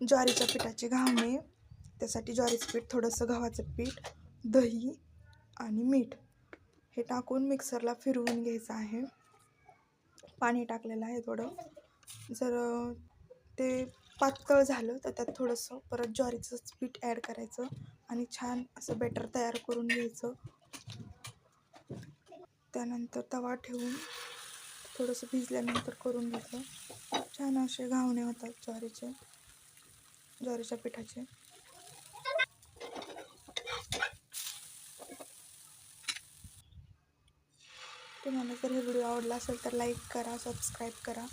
ज्वारीच्या पिठाचे घावणे. त्यासाठी ज्वारीचं पीठ, थोडंसं गव्हाचं पीठ, दही आणि मीठ हे टाकून मिक्सरला फिरवून घ्यायचं आहे. पाणी टाकलेलं आहे थोडं. जर ते पातळ झालं तर त्यात थोडंसं परत ज्वारीचंच पीठ ॲड करायचं आणि छान असं बॅटर तयार करून घ्यायचं. त्यानंतर तवा ठेवून थोडंसं भिजल्यानंतर करून घेतलं. छान असे घावणे होतात ज्वारीच्या पिठाचे. तुम्हाला जर हे व्हिडिओ आवडला असेल तर लाईक करा, सबस्क्राईब करा.